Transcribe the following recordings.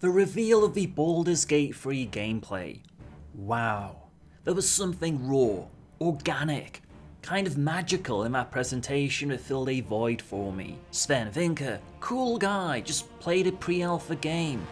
The reveal of the Baldur's Gate 3 gameplay. Wow. There was something raw, organic, kind of magical in that presentation that filled a void for me. Sven Vinker, cool guy, just played a pre-alpha game.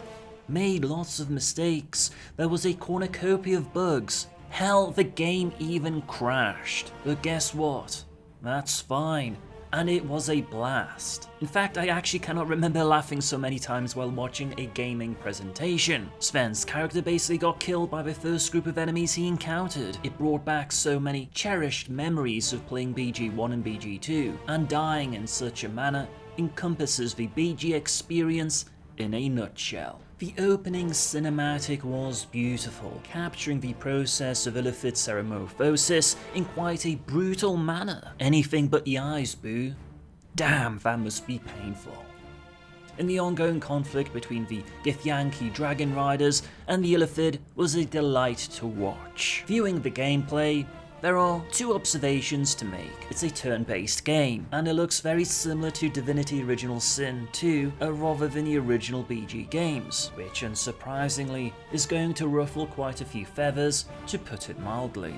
Made lots of mistakes. There was a cornucopia of bugs. Hell, the game even crashed. But guess what? That's fine. And it was a blast. In fact, I actually cannot remember laughing so many times while watching a gaming presentation. Sven's character basically got killed by the first group of enemies he encountered. It brought back so many cherished memories of playing BG1 and BG2, and dying in such a manner encompasses the BG experience in a nutshell. The opening cinematic was beautiful, capturing the process of Illithid ceramorphosis in quite a brutal manner. Anything but the eyes, boo. Damn, that must be painful. In the ongoing conflict between the Githyanki Dragon Riders and the Illithid was a delight to watch. Viewing the gameplay, there are two observations to make. It's a turn-based game, and it looks very similar to Divinity Original Sin 2 rather than the original BG games, which unsurprisingly is going to ruffle quite a few feathers, to put it mildly.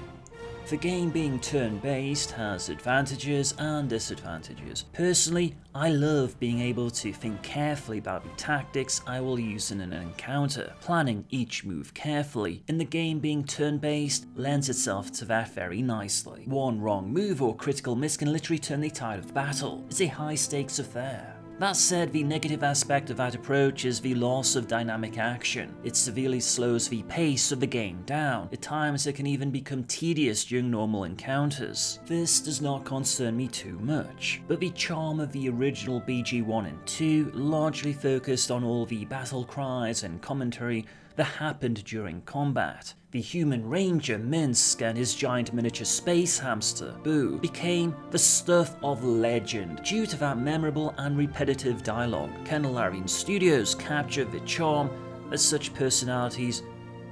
The game being turn-based has advantages and disadvantages. Personally, I love being able to think carefully about the tactics I will use in an encounter, planning each move carefully. In the game being turn-based lends itself to that very nicely. One wrong move or critical miss can literally turn the tide of battle. It's a high-stakes affair. That said, the negative aspect of that approach is the loss of dynamic action. It severely slows the pace of the game down. At times it can even become tedious during normal encounters. This does not concern me too much, but the charm of the original BG1 and 2 largely focused on all the battle cries and commentary that happened during combat. The human ranger Minsk and his giant miniature space hamster, Boo, became the stuff of legend due to that memorable and repetitive dialogue. Can Larian Studios capture the charm that such personalities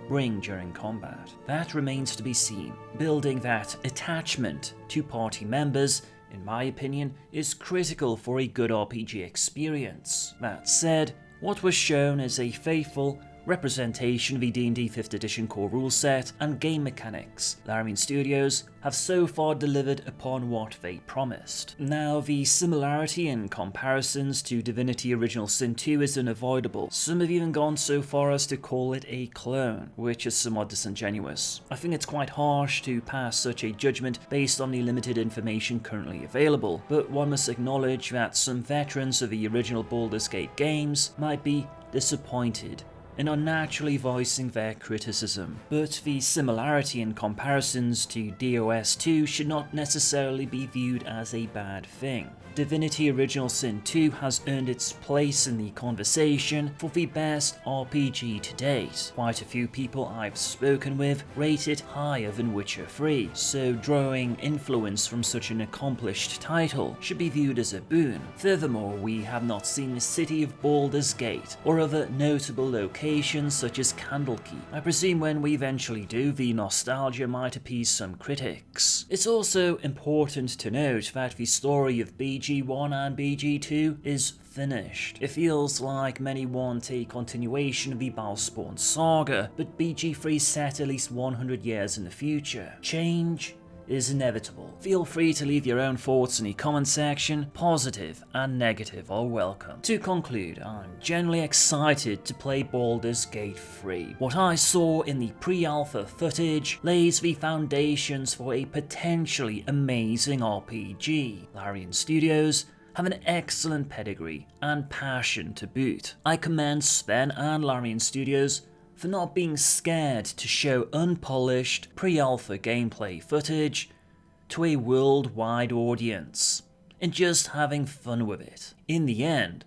bring during combat? That remains to be seen. Building that attachment to party members, in my opinion, is critical for a good RPG experience. That said, what was shown is a faithful representation of the D&D 5th edition core rule set and game mechanics. Larian Studios have so far delivered upon what they promised. Now, the similarity and comparisons to Divinity Original Sin 2 is unavoidable. Some have even gone so far as to call it a clone, which is somewhat disingenuous. I think it's quite harsh to pass such a judgment based on the limited information currently available, but one must acknowledge that some veterans of the original Baldur's Gate games might be disappointed and are naturally voicing their criticism. But the similarity and comparisons to DOS 2 should not necessarily be viewed as a bad thing. Divinity Original Sin 2 has earned its place in the conversation for the best RPG to date. Quite a few people I've spoken with rate it higher than Witcher 3, so drawing influence from such an accomplished title should be viewed as a boon. Furthermore, we have not seen the city of Baldur's Gate or other notable locations such as Candlekeep. I presume when we eventually do, the nostalgia might appease some critics. It's also important to note that the story of BG1 and BG2 is finished. It feels like many want a continuation of the Balspawn saga, but BG3 set at least 100 years in the future. Change is inevitable. Feel free to leave your own thoughts in the comment section. Positive and negative are welcome. To conclude, I'm genuinely excited to play Baldur's Gate 3. What I saw in the pre-alpha footage lays the foundations for a potentially amazing RPG. Larian Studios have an excellent pedigree and passion to boot. I commend Sven and Larian Studios for not being scared to show unpolished pre-alpha gameplay footage to a worldwide audience and just having fun with it. In the end,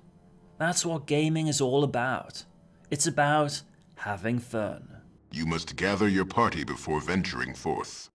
that's what gaming is all about. It's about having fun. You must gather your party before venturing forth.